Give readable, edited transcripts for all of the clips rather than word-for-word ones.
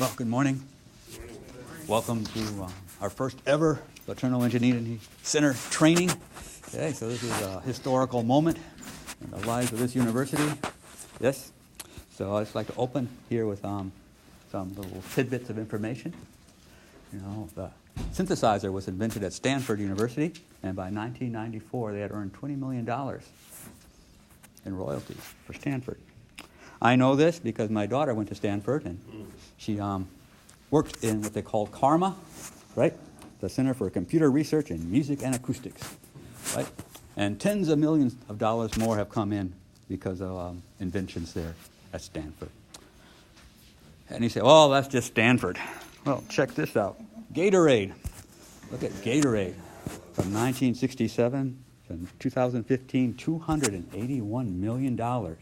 Well, good morning. Welcome to our first ever LeTourneau Ingenuity Center training. Okay, so this is a historical moment in the lives of this university. Yes. So I'd just like to open here with some little tidbits of information. You know, the synthesizer was invented at Stanford University, and by 1994 they had earned $20 million in royalties for Stanford. I know this because my daughter went to Stanford, and she worked in what they call CARMA, right? The Center for Computer Research in Music and Acoustics, right? And tens of millions of dollars more have come in because of inventions there at Stanford. And you say, oh, that's just Stanford. Well, check this out. Gatorade. Look at Gatorade. From 1967 to 2015, $281 million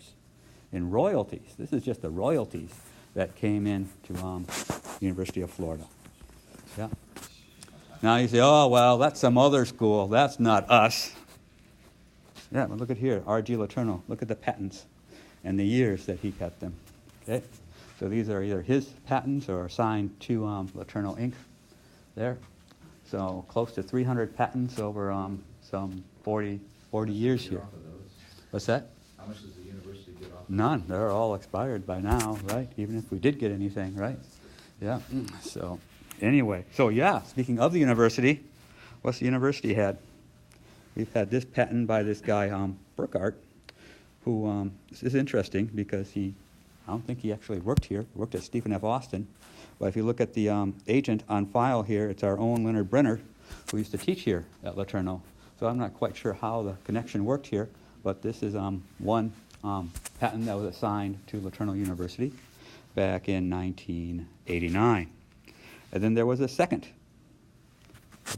in royalties. This is just the royalties that came in to University of Florida. Yeah. Now you say, oh, well, that's some other school. That's not us. Yeah, but look at here, R.G. LeTourneau. Look at the patents and the years that he kept them. Okay? So these are either his patents or assigned to LeTourneau Inc. there. So close to 300 patents over some 40 years here. What's that? How much does the university get off? None. They're all expired by now, right? Even if we did get anything, right? Yeah. So anyway, speaking of the university, what's the university had? We've had this patent by this guy, Burkhardt, who this is interesting because I don't think he actually worked here. He worked at Stephen F. Austin. But if you look at the agent on file here, it's our own Leonard Brenner, who used to teach here at LeTourneau. So I'm not quite sure how the connection worked here, but this is one patent that was assigned to LeTourneau University back in 1989. And then there was a second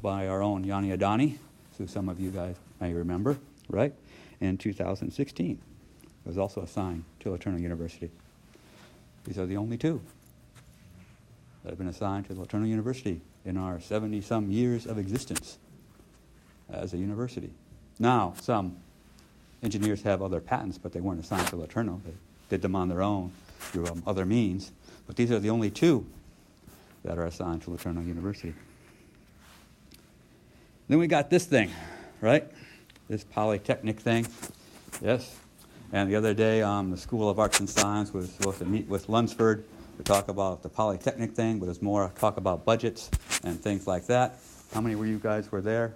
by our own Yanni Adani, who some of you guys may remember, right, in 2016. It was also assigned to LeTourneau University. These are the only two that have been assigned to LeTourneau University in our 70-some years of existence as a university. Now, some engineers have other patents, but they weren't assigned to LeTourneau. They did them on their own through other means. But these are the only two that are assigned to LeTourneau University. Then we got this thing, right? This Polytechnic thing. Yes. And the other day, the School of Arts and Science was supposed to meet with Lunsford to talk about the Polytechnic thing, but it was more talk about budgets and things like that. How many of you guys were there?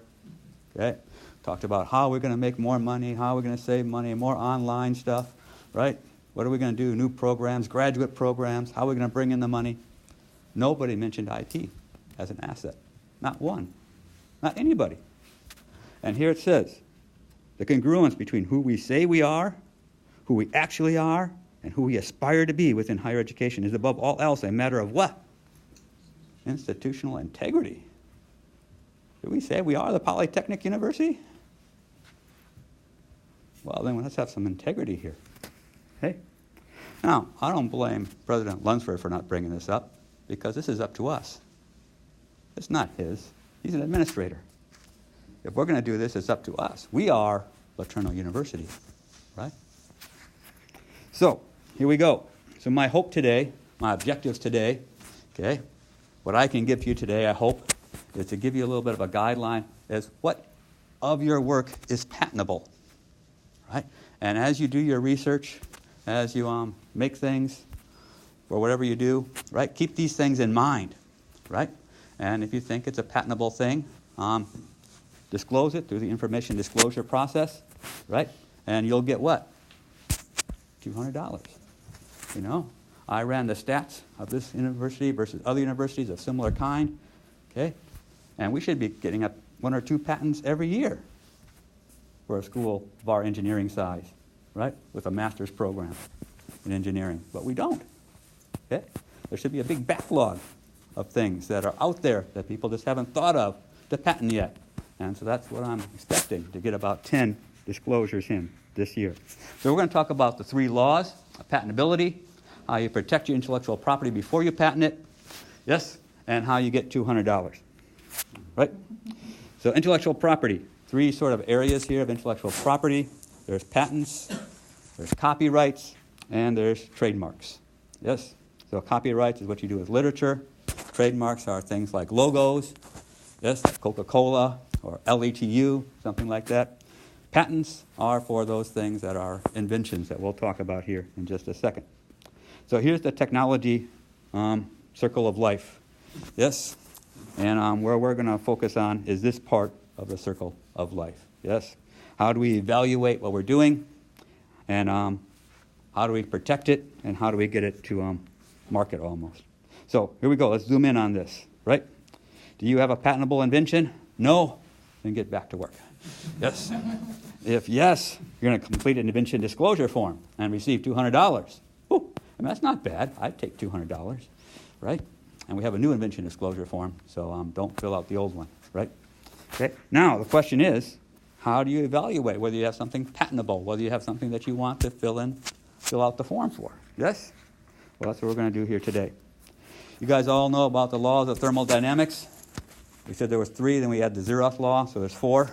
Okay. Talked about how we're going to make more money, how we're going to save money, more online stuff, right? What are we going to do? New programs, graduate programs, how are we going to bring in the money? Nobody mentioned IT as an asset. Not one. Not anybody. And here it says, the congruence between who we say we are, who we actually are, and who we aspire to be within higher education is above all else a matter of what? Institutional integrity. Do we say we are the Polytechnic University? Well, then let's have some integrity here. Hey? Now, I don't blame President Lunsford for not bringing this up, because this is up to us. It's not his. He's an administrator. If we're going to do this, it's up to us. We are LeTourneau University, right? So, here we go. So my hope today, my objectives today, okay, what I can give you today, I hope, is to give you a little bit of a guideline as what of your work is patentable, right? And as you do your research, as you make things, or whatever you do, right, keep these things in mind, right? And if you think it's a patentable thing, disclose it through the information disclosure process, right? And you'll get what? $200. You know, I ran the stats of this university versus other universities of similar kind, okay? And we should be getting up 1 or 2 patents every year for a school of our engineering size, right? With a master's program in engineering. But we don't, okay? There should be a big backlog of things that are out there that people just haven't thought of to patent yet. And so that's what I'm expecting, to get about 10 disclosures in this year. So we're going to talk about the 3 laws of patentability, how you protect your intellectual property before you patent it, yes, and how you get $200, right? So intellectual property, 3 sort of areas here of intellectual property. There's patents, there's copyrights, and there's trademarks, yes? So copyrights is what you do with literature. Trademarks are things like logos, yes, like Coca-Cola or LETU, something like that. Patents are for those things that are inventions that we'll talk about here in just a second. So here's the technology circle of life. Yes, and where we're going to focus on is this part of the circle of life. Yes, how do we evaluate what we're doing, and how do we protect it, and how do we get it to market almost. So here we go. Let's zoom in on this, right? Do you have a patentable invention? No? Then get back to work. Yes. If yes, you're going to complete an invention disclosure form and receive $200. Ooh, I mean, that's not bad. I'd take $200, right? And we have a new invention disclosure form, so don't fill out the old one, right? Okay. Now, the question is, how do you evaluate whether you have something patentable, whether you have something that you want to fill out the form for? Yes? Well, that's what we're going to do here today. You guys all know about the laws of thermodynamics. We said there was 3, then we had the zeroth law, so there's 4.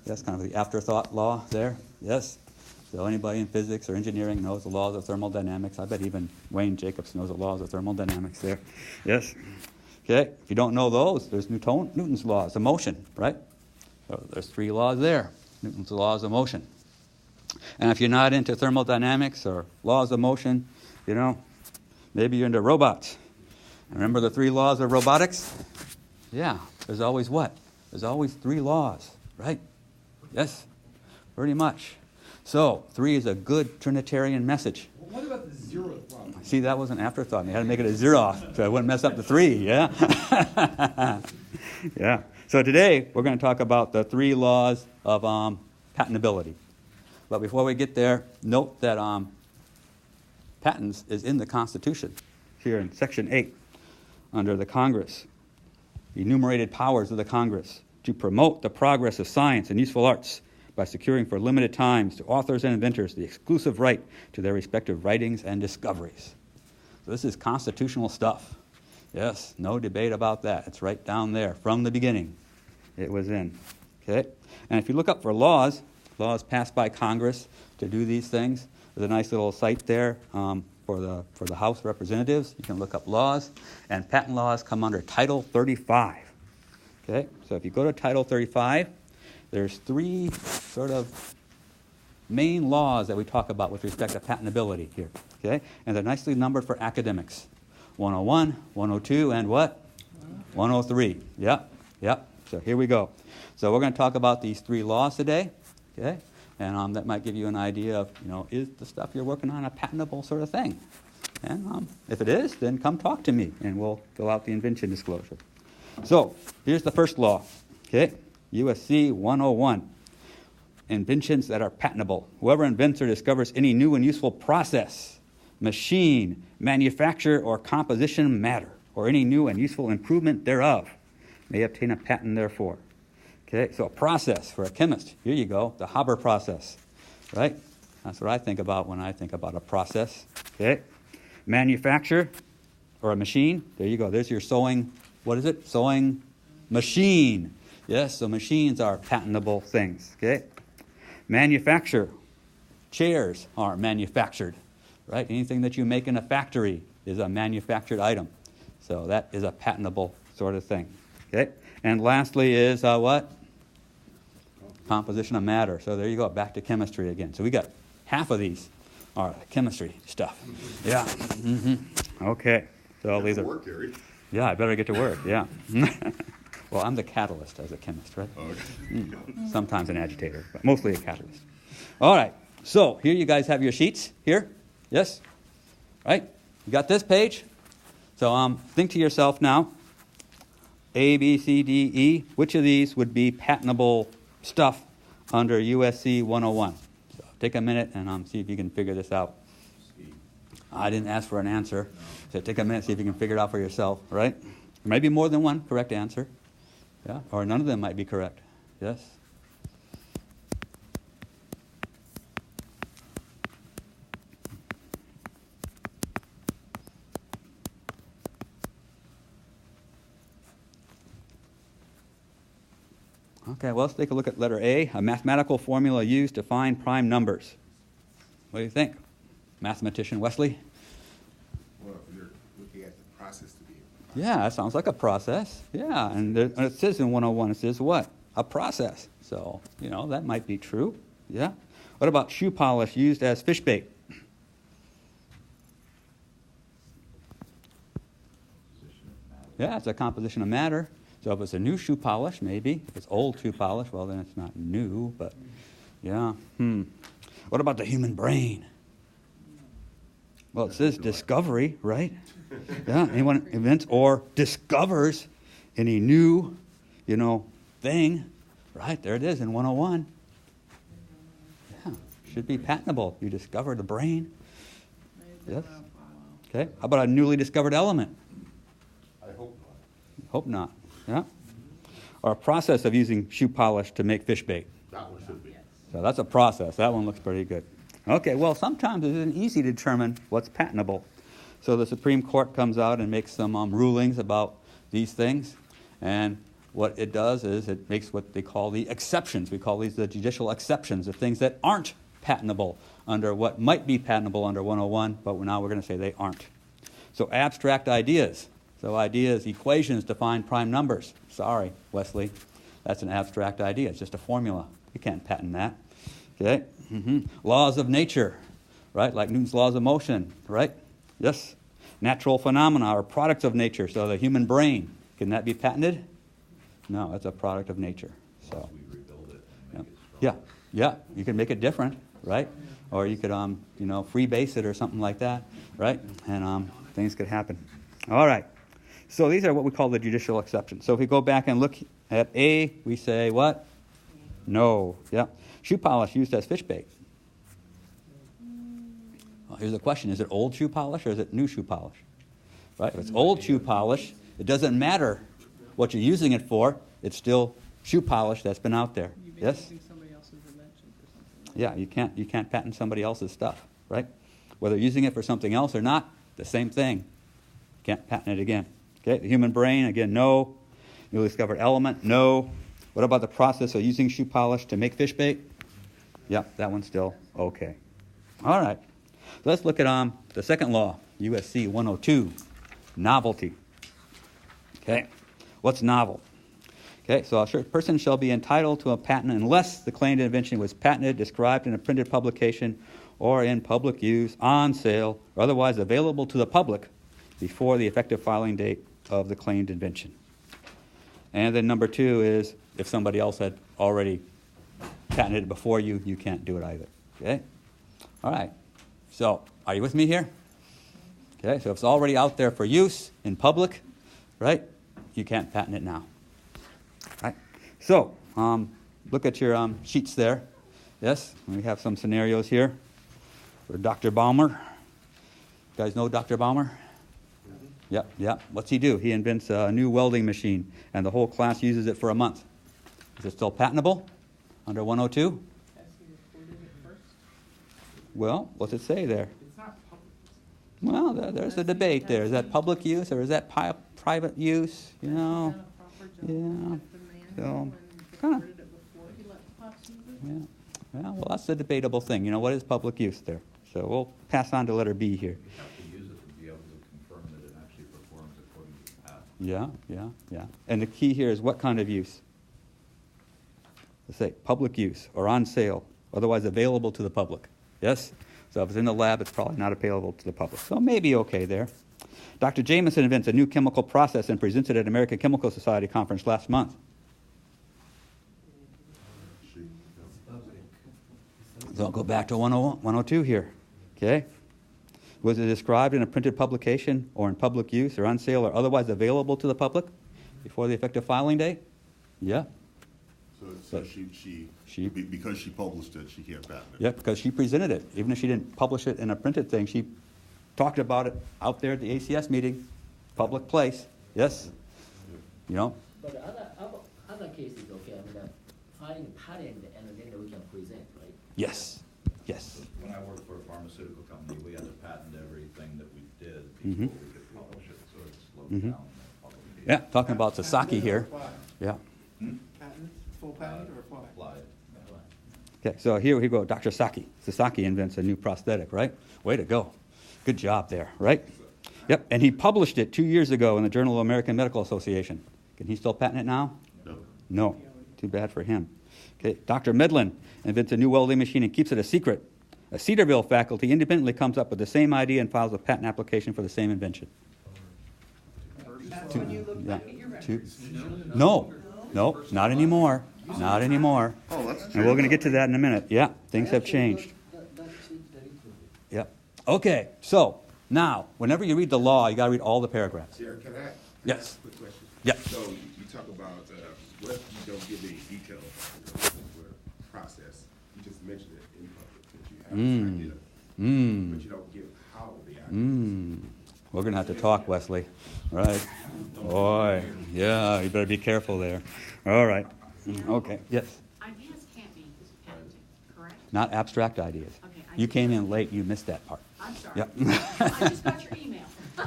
That's kind of the afterthought law there. Yes? So anybody in physics or engineering knows the laws of thermodynamics. I bet even Wayne Jacobs knows the laws of thermodynamics there. Yes? Okay? If you don't know those, there's Newton's laws of motion, right? So there's 3 laws there. Newton's laws of motion. And if you're not into thermodynamics or laws of motion, maybe you're into robots. And remember the 3 laws of robotics? Yeah, there's always what? There's always 3 laws, right? Yes, pretty much. So 3 is a good Trinitarian message. Well, what about the zeroth law? See, that was an afterthought. You had to make it a zeroth so I wouldn't mess up the 3, yeah? Yeah. So today we're going to talk about the 3 laws of patentability. But before we get there, note that patents is in the Constitution here in Section 8 under the Congress. The enumerated powers of the Congress to promote the progress of science and useful arts by securing for limited times to authors and inventors the exclusive right to their respective writings and discoveries. So this is constitutional stuff. Yes, no debate about that. It's right down there from the beginning. It was in. Okay? And if you look up for laws passed by Congress to do these things, there's a nice little site there for the House of Representatives. You can look up laws, and patent laws come under Title 35. Okay? So if you go to Title 35, there's 3 sort of main laws that we talk about with respect to patentability here. Okay? And they're nicely numbered for academics. 101, 102, and what? 103. Yep. So here we go. So we're going to talk about these 3 laws today. Okay? And that might give you an idea of, is the stuff you're working on a patentable sort of thing? And if it is, then come talk to me, and we'll fill out the invention disclosure. So here's the first law. Okay? USC 101. Inventions that are patentable. Whoever invents or discovers any new and useful process, machine, manufacture, or composition matter, or any new and useful improvement thereof, may obtain a patent therefor. Okay, so a process for a chemist. Here you go, the Haber process, right? That's what I think about when I think about a process. Okay, manufacture or a machine. There you go. There's your sewing. What is it? Sewing machine. Yes, so machines are patentable things. Okay, manufacture. Chairs are manufactured, right? Anything that you make in a factory is a manufactured item. So that is a patentable sort of thing. Okay, and lastly is what? Composition of matter. So there you go, back to chemistry again. So we got half of these are chemistry stuff. Yeah. Mm-hmm. Okay. So these are. Work, Gary. Yeah, I better get to work. Yeah. Well, I'm the catalyst as a chemist, right? Okay. Sometimes an agitator, but mostly a catalyst. All right. So here you guys have your sheets here. Yes. Right. You got this page. So think to yourself now. A, B, C, D, E. Which of these would be patentable stuff under USC 101? So take a minute and see if you can figure this out. I didn't ask for an answer, so take a minute, see if you can figure it out for yourself, right? There may be more than one correct answer, yeah, or none of them might be correct. Yes. Okay, well, let's take a look at letter A, a mathematical formula used to find prime numbers. What do you think? Mathematician Wesley? Well, process to be. Yeah, that sounds like a process. Yeah, and it says in 101, it says what? A process. So, that might be true. Yeah. What about shoe polish used as fish bait? Yeah, it's a composition of matter. So if it's a new shoe polish, maybe. If it's old shoe polish, well, then it's not new, but yeah. What about the human brain? Well, it says discovery, right? Yeah, anyone invents or discovers any new, thing, right? There it is in 101. Yeah, should be patentable. You discover the brain. Yes. Okay, how about a newly discovered element? I hope not. Hope not, yeah? Or a process of using shoe polish to make fish bait. That one should be. So that's a process. That one looks pretty good. Okay, well, sometimes it isn't easy to determine what's patentable. So the Supreme Court comes out and makes some rulings about these things. And what it does is it makes what they call the exceptions. We call these the judicial exceptions, the things that aren't patentable under what might be patentable under 101, but now we're going to say they aren't. So abstract ideas. So ideas, equations to find prime numbers. Sorry, Wesley, that's an abstract idea. It's just a formula. You can't patent that. Okay. Laws of nature, right? Like Newton's laws of motion, right? Yes. Natural phenomena are products of nature. So the human brain, can that be patented? No, it's a product of nature. So We rebuild it and make it yeah, stronger. yeah, you can make it different, right? Or you could, freebase it or something like that, right? And things could happen. All right. So these are what we call the judicial exceptions. So if we go back and look at A, we say what? No. Yeah. Shoe polish used as fish bait. Well, here's the question. Is it old shoe polish or is it new shoe polish? Right? If it's old shoe polish, it doesn't matter what you're using it for. It's still shoe polish that's been out there. You've been Yes? using somebody else's invention for something. Yeah, you can't patent somebody else's stuff, right? Whether using it for something else or not, the same thing. Can't patent it again. Okay, the human brain, again, no. Newly discovered element, no. What about the process of using shoe polish to make fish bait? Yep, that one's still okay. All right. So let's look at the second law, USC 102, novelty. Okay, what's novel? Okay, so a person shall be entitled to a patent unless the claimed invention was patented, described in a printed publication, or in public use, on sale, or otherwise available to the public before the effective filing date of the claimed invention. And then number 2 is if somebody else had already patented it before you, you can't do it either. Okay? All right. So, are you with me here? Okay, so if it's already out there for use in public, right, you can't patent it now. Right? So, look at your sheets there. Yes, we have some scenarios here for Dr. Balmer. You guys know Dr. Balmer? Yep. What's he do? He invents a new welding machine, and the whole class uses it for a month. Is it still patentable under 102? Has he recorded it first? Well, what's it say there? It's not public. Well, there's a debate there. Is that public use or is that private use? You know? Has he done a proper job yeah. at the So, manual and kinda- recorded it before he let the cops use it? Yeah. Well, that's the debatable thing. What is public use there? So we'll pass on to letter B here. You have to use it to be able to confirm that it actually performs according to the patent. Yeah. And the key here is what kind of use? Let's say public use or on sale, otherwise available to the public. Yes? So if it's in the lab, it's probably not available to the public. So maybe okay there. Dr. Jameson invents a new chemical process and presents it at American Chemical Society conference last month. So I'll go back to 101, 102 here. Okay? Was it described in a printed publication or in public use or on sale or otherwise available to the public before the effective filing date? Yeah. So because she published it, she can't patent it. Yeah, because she presented it. Even if she didn't publish it in a printed thing, she talked about it out there at the ACS meeting, public place. Yes? But other cases, okay, filing patent and then we can present, right? Yes. When I worked for a pharmaceutical company, we had to patent everything that we did Mhm. before we could publish it, so it slowed Mhm. down the publication. Yeah, talking about Sasaki here. Yeah. Patent, full patent or apply? Applied. Okay, so here we go, Dr. Sasaki. Sasaki invents a new prosthetic, right? Way to go. Good job there, right? Yep, and he published it 2 years ago in the Journal of American Medical Association. Can he still patent it now? No. No. Too bad for him. Okay, Dr. Medlin invents a new welding machine and keeps it a secret. A Cedarville faculty independently comes up with the same idea and files a patent application for the same invention. That's when you look back at your records. No, not anymore. Not anymore. Oh, that's And true. we're going to get to that in a minute. Yeah, things have changed. Yep. Okay, so now, whenever you read the law, you got to read all the paragraphs. Chair, can I? Yes. Quick question. Yeah. So you talk about what you don't give any details of the process. You just mentioned it in public that you have this idea, but you don't give how the idea. We're going to have to talk, Wesley. Right. Boy, yeah, you better be careful there. All right. Okay, yes. Ideas can't be patented, correct? Not abstract ideas. Okay, You came in late, you missed that part. I'm sorry. Yep. I just got your email.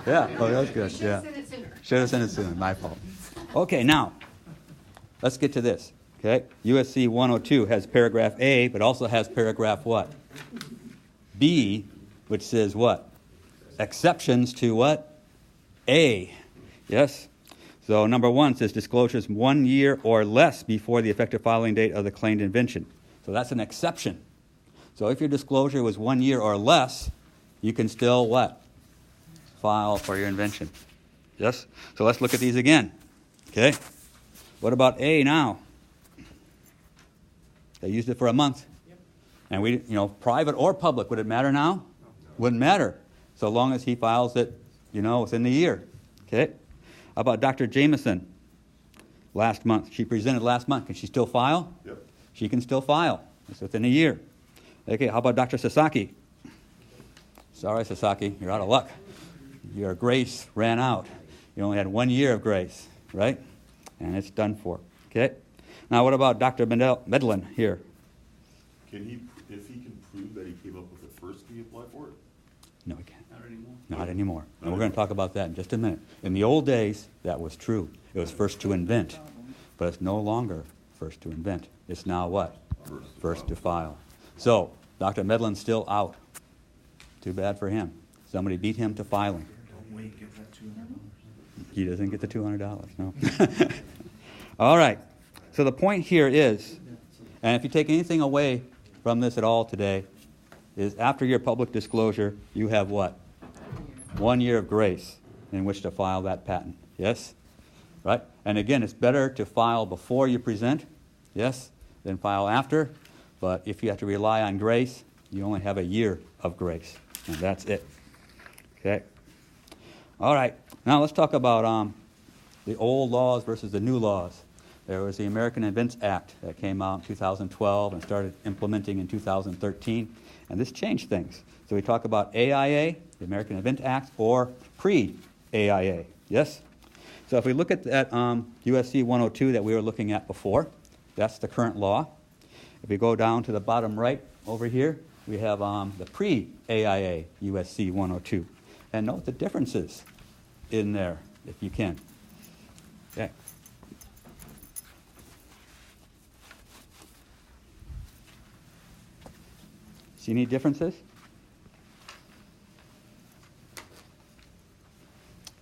Yeah, oh, that was good, You yeah. should have sent it sooner. Should have sent it sooner, my fault. Okay, now, let's get to this, okay? USC 102 has paragraph A, but also has paragraph what? B, which says what? Exceptions to what? A, yes? So number 1 says disclosures 1 year or less before the effective filing date of the claimed invention. So that's an exception. So if your disclosure was 1 year or less, you can still what? File for your invention. Yes? So let's look at these again. Okay? What about A now? They used it for a month. And we, private or public, would it matter now? Wouldn't matter. So long as he files it, within the year. Okay? How about Dr. Jameson? Last month. She presented last month. Can she still file? Yep. She can still file. It's within a year. Okay, how about Dr. Sasaki? Sorry, Sasaki, you're out of luck. Your grace ran out. You only had 1 year of grace, right? And it's done for. Okay? Now, what about Dr. Medlin here? Can he, if he can prove that he came up with it first, can he apply for it? No, he can't. Not anymore. Not anymore. And we're going to talk about that in just a minute. In the old days, that was true. It was first to invent. But it's no longer first to invent. It's now what? First to file. So, Dr. Medlin's still out. Too bad for him. Somebody beat him to filing. Don't wait, give that $200. He doesn't get the $200, no. All right. So the point here is, and if you take anything away from this at all today, is after your public disclosure, you have what? 1 year of grace in which to file that patent. Yes? Right? And again, it's better to file before you present, yes, than file after. But if you have to rely on grace, you only have a year of grace. And that's it. Okay? All right. Now let's talk about the old laws versus the new laws. There was the American Invents Act that came out in 2012 and started implementing in 2013. And this changed things. So we talk about AIA, the American Invent Act, or pre-AIA. Yes? So if we look at that USC 102 that we were looking at before, that's the current law. If we go down to the bottom right over here, we have the pre-AIA USC 102. And note the differences in there, if you can. Okay. See any differences?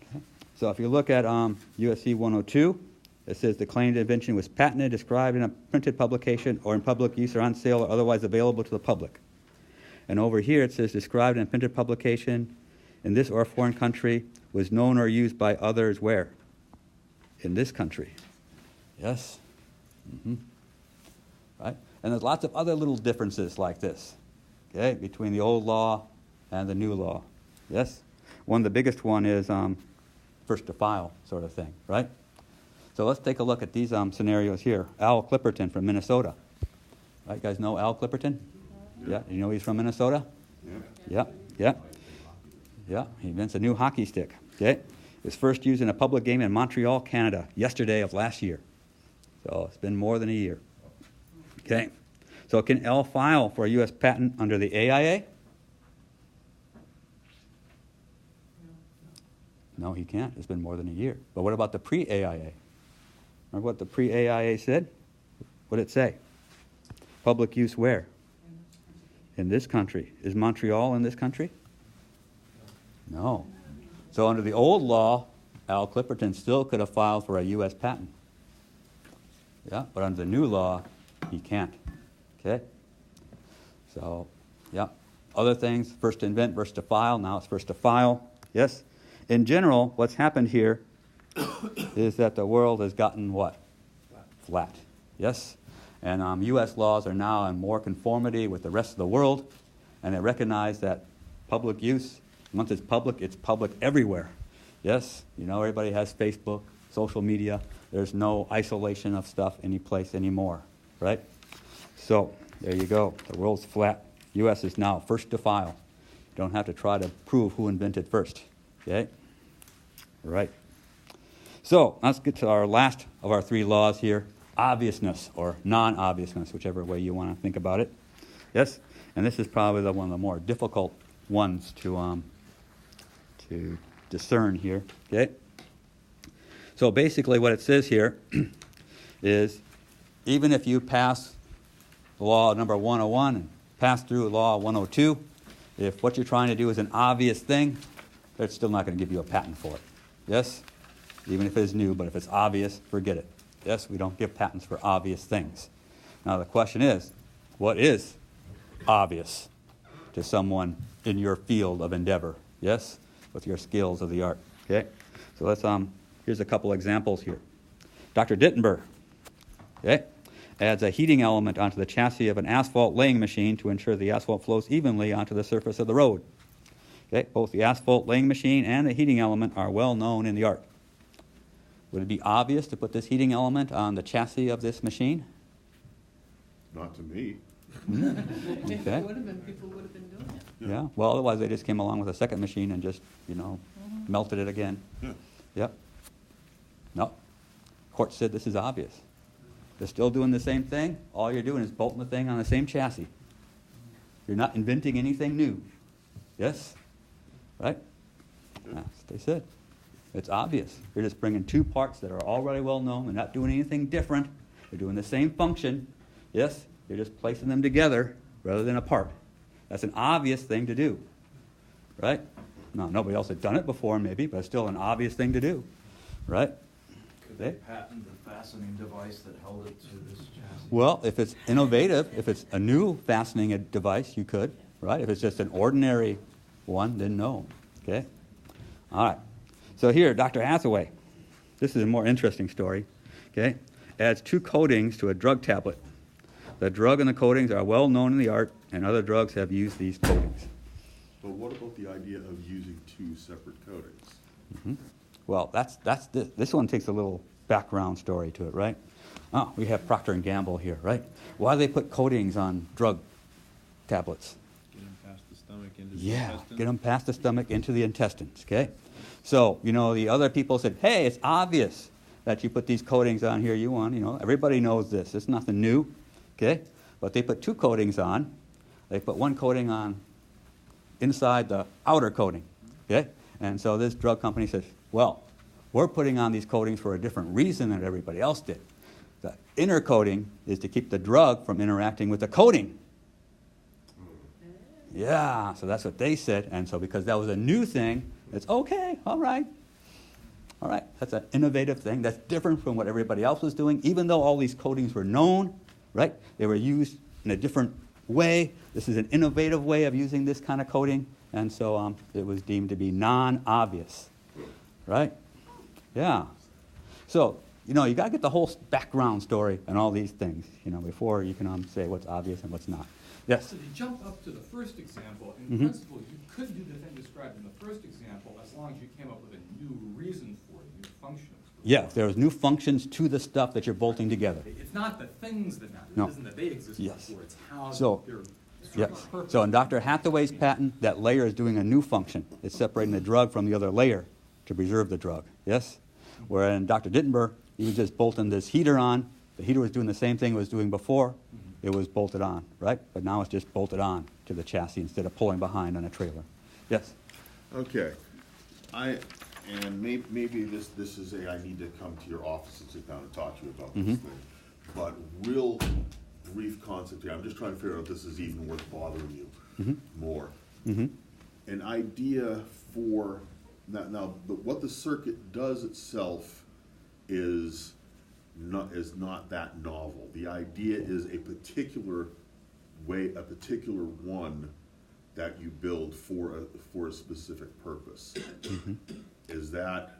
Okay. So if you look at USC 102, it says the claimed invention was patented, described in a printed publication or in public use or on sale or otherwise available to the public. And over here it says described in a printed publication in this or foreign country was known or used by others where? In this country. Yes? Right? And there's lots of other little differences like this, okay, between the old law and the new law. Yes? One of the biggest one is first to file sort of thing, right? So let's take a look at these scenarios here. Al Clipperton from Minnesota. Right, you guys know Al Clipperton? Yeah. You know he's from Minnesota? Yeah. He invents a new hockey stick. Okay? It was first used in a public game in Montreal, Canada, yesterday of last year. So it's been more than a year. Okay? So can Al file for a U.S. patent under the AIA? No, he can't. It's been more than a year. But what about the pre-AIA? Remember what the pre-AIA said? What did it say? Public use where? In this country. Is Montreal in this country? No. So under the old law, Al Clipperton still could have filed for a U.S. patent. Yeah, but under the new law, he can't. Okay? So, yeah. Other things, first to invent versus to file. Now it's first to file. Yes? In general, what's happened here is that the world has gotten what? Flat. Yes? And U.S. laws are now in more conformity with the rest of the world, and they recognize that public use, once it's public everywhere. Yes? You know, everybody has Facebook, social media. There's no isolation of stuff any place anymore, right? So, there you go. The world's flat. U.S. is now first to file. You don't have to try to prove who invented first, okay? Right. So, let's get to our last of our 3 laws here. Obviousness or non-obviousness, whichever way you want to think about it. Yes? And this is probably one of the more difficult ones to discern here, okay? So basically what it says here is even if you pass law number 101 and pass through law 102, if what you're trying to do is an obvious thing, they're still not going to give you a patent for it. Yes? Even if it is new, but if it's obvious, forget it. Yes, we don't give patents for obvious things. Now the question is, what is obvious to someone in your field of endeavor? Yes? With your skills of the art. Okay? So let's here's a couple examples here. Dr. Dittenberg, okay, adds a heating element onto the chassis of an asphalt laying machine to ensure the asphalt flows evenly onto the surface of the road. Okay? Both the asphalt laying machine and the heating element are well known in the art. Would it be obvious to put this heating element on the chassis of this machine? Not to me. If Okay. it would have been, people would have been doing it. Yeah. Well, otherwise they just came along with a second machine and just, melted it again. Yeah. Yep. No. Court said this is obvious. They're still doing the same thing. All you're doing is bolting the thing on the same chassis. You're not inventing anything new. Yes? Right? That's what they said. It's obvious. You're just bringing 2 parts that are already well known. They're not doing anything different. They're doing the same function. Yes? You're just placing them together rather than apart. That's an obvious thing to do. Right? Now, nobody else had done it before, maybe, but it's still an obvious thing to do. Right? Could they patent the fastening device that held it to this chassis? Well, if it's innovative, if it's a new fastening device, you could. Right? If it's just an ordinary one, then no. Okay? All right. So here, Dr. Hathaway, this is a more interesting story, okay, adds 2 coatings to a drug tablet. The drug and the coatings are well known in the art, and other drugs have used these coatings. But what about the idea of using 2 separate coatings? Mm-hmm. Well, this one takes a little background story to it, right? Oh, we have Procter & Gamble here, right? Why do they put coatings on drug tablets? Get them past the stomach into the Yeah, intestine. get them past the stomach into the intestines, okay? So, the other people said, hey, it's obvious that you put these coatings on here. Everybody knows this. It's nothing new, okay? But they put 2 coatings on. They put 1 coating on inside the outer coating, okay? And so this drug company says, well, we're putting on these coatings for a different reason than everybody else did. The inner coating is to keep the drug from interacting with the coating. Yeah, so that's what they said. And so because that was a new thing, it's okay, all right. All right, that's an innovative thing. That's different from what everybody else was doing. Even though all these coatings were known, right? They were used in a different way. This is an innovative way of using this kind of coating. And so it was deemed to be non-obvious, right? Yeah. So, you got to get the whole background story and all these things, before you can say what's obvious and what's not. Yes? So to jump up to the first example, in principle, you could do the thing described in the first example as long as you came up with a new reason for it, new functions. Yeah, if there's new functions to the stuff that you're bolting together. It's not the things that matter. No. It isn't that they exist Yes. before. It's how So, they're yes. purpose. So in Dr. Hathaway's patent, that layer is doing a new function. It's separating the drug from the other layer to preserve the drug. Yes? Where in Dr. Dittenberg, he was just bolting this heater on. The heater was doing the same thing it was doing before. It was bolted on, right? But now it's just bolted on to the chassis instead of pulling behind on a trailer. Yes? Okay. Maybe this is I need to come to your office and sit down and talk to you about this thing. But real brief concept here, I'm just trying to figure out if this is even worth bothering you more. An idea for Now, what the circuit does itself is not that novel. The idea is a particular way, a particular one that you build for a specific purpose. Is that?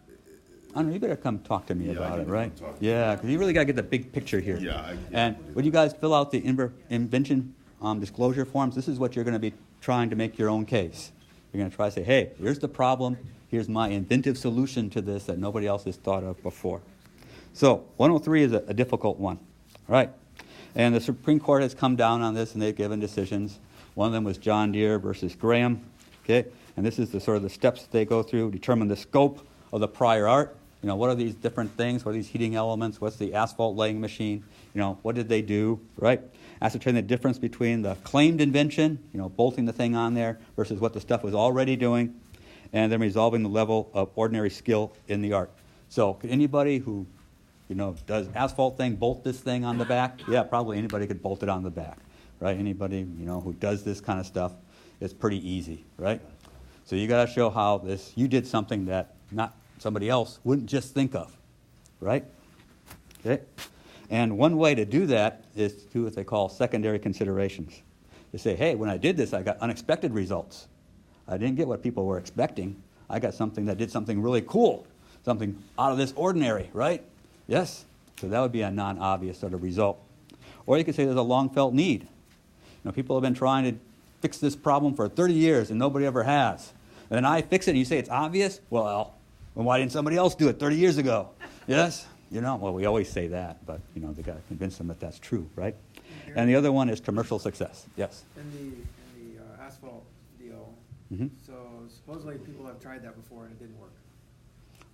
I don't know, you better come talk to me Yeah, about I it, need right? to come talk to you. Yeah, because you really got to get the big picture here. Yeah. And when you guys fill out the invention disclosure forms, this is what you're going to be trying to make your own case. You're going to try to say, hey, here's the problem. Here's my inventive solution to this that nobody else has thought of before. So 103 is a difficult one, right? And the Supreme Court has come down on this, and they've given decisions. One of them was John Deere versus Graham, okay? And this is the sort of the steps that they go through, determine the scope of the prior art. You know, what are these different things? What are these heating elements? What's the asphalt laying machine? You know, what did they do, right? Ascertain the difference between the claimed invention, you know, bolting the thing on there, versus what the stuff was already doing, and then resolving the level of ordinary skill in the art. So could anybody who, you know, does asphalt thing bolt this thing on the back? Yeah, probably anybody could bolt it on the back, right? Anybody, you know, who does this kind of stuff, it's pretty easy, right? So you got to show how you did something that not somebody else wouldn't just think of, right? Okay? And one way to do that is to do what they call secondary considerations. They say, hey, when I did this, I got unexpected results. I didn't get what people were expecting. I got something that did something really cool, something out of this ordinary, right? Yes? So that would be a non-obvious sort of result. Or you could say there's a long-felt need. You know, people have been trying to fix this problem for 30 years and nobody ever has. And then I fix it and you say it's obvious? Well, why didn't somebody else do it 30 years ago? Yes? You know, well, we always say that, but, you know, they got to convince them that that's true, right? And the other one is commercial success. Yes? In the asphalt deal, so supposedly people have tried that before and it didn't work.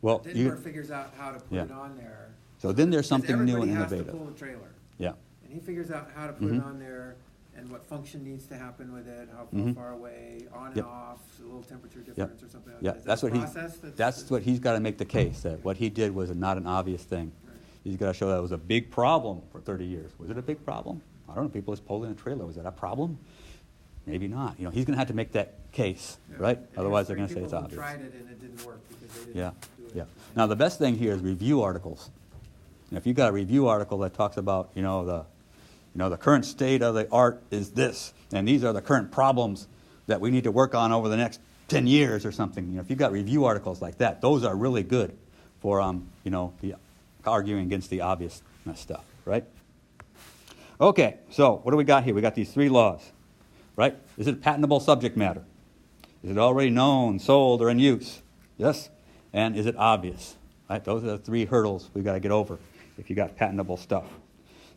Well, Denver figures out how to put it on there. So then there's something new and Everybody innovative. has to pull the trailer. Yeah. And he figures out how to put it on there and what function needs to happen with it, how far away, on and off, a little temperature difference or something like that. Is That's that what a process that's what he's got to make the case, that what he did was not an obvious thing. Right. He's got to show that it was a big problem for 30 years. Was it a big problem? I don't know. People just pulled in a trailer. Was that a problem? Maybe not. You know, he's going to have to make that case, right? And Otherwise, they're there's going to say it's people who obvious. tried it and it didn't work because they didn't Yeah, do it. yeah. Now, the best thing here is review articles. And if you've got a review article that talks about, the current state of the art is this, and these are the current problems that we need to work on over the next 10 years or something. You know, if you've got review articles like that, those are really good for, the arguing against the obvious stuff, right? Okay, so what do we got here? We got these 3 laws, right? Is it patentable subject matter? Is it already known, sold, or in use? Yes? And is it obvious? Right? Those are the 3 hurdles we've got to get over if you got patentable stuff.